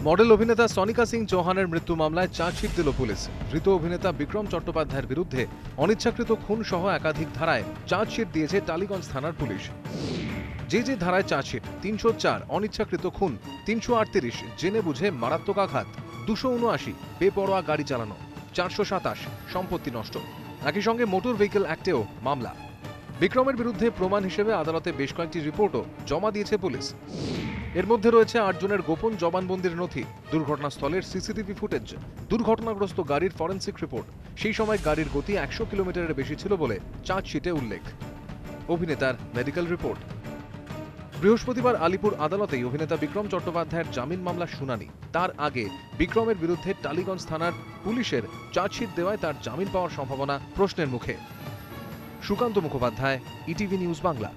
Model অভিনেতা সনিকা সিং চৌহানের মৃত্যু মামলায় চার্জশিট দিল পুলিশ। ধৃত অভিনেতা বিক্রম চট্টোপাধ্যায়ের বিরুদ্ধে অনিচ্ছাকৃত খুন সহ একাধিক ধারায় চার্জশিট দিয়েছে টালিগঞ্জ থানার পুলিশ। যে ধারায় চার্জশিট: ৩০৪ অনিচ্ছাকৃত খুন, ৩৩৮ জেনে বুঝে মারাত্মক আঘাত, ২৭৯ বেপরোয়া গাড়ি চালানো, ৪২৭ সম্পত্তি নষ্ট। একই সঙ্গে মোটর ভেহিকল অ্যাক্টেও মামলা। বিক্রমের বিরুদ্ধে প্রমাণ হিসেবে আদালতে বেশ কয়েকটি রিপোর্টও জমা দিয়েছে পুলিশ। এর মধ্যে রয়েছে ৮ জনের গোপন জবানবন্দির নথি, দুর্ঘটনাস্থলের সিসিটিভি ফুটেজ, দুর্ঘটনাগ্রস্ত গাড়ির ফরেনসিক রিপোর্ট। সেই সময় গাড়ির গতি ১০০ কিলোমিটারের বেশি ছিল বলে চার্জশিটে উল্লেখ। অভিনেতার মেডিকেল রিপোর্ট। বৃহস্পতিবার আলিপুর আদালতেই অভিনেতা বিক্রম চট্টোপাধ্যায়ের জামিন মামলার শুনানি। তার আগে বিক্রমের বিরুদ্ধে টালিগঞ্জ থানার পুলিশের চার্জশিট দেওয়ায় তার জামিন পাওয়ার সম্ভাবনা প্রশ্নের মুখে। Sukanta Mukhopadhyay, ETV news Bangla.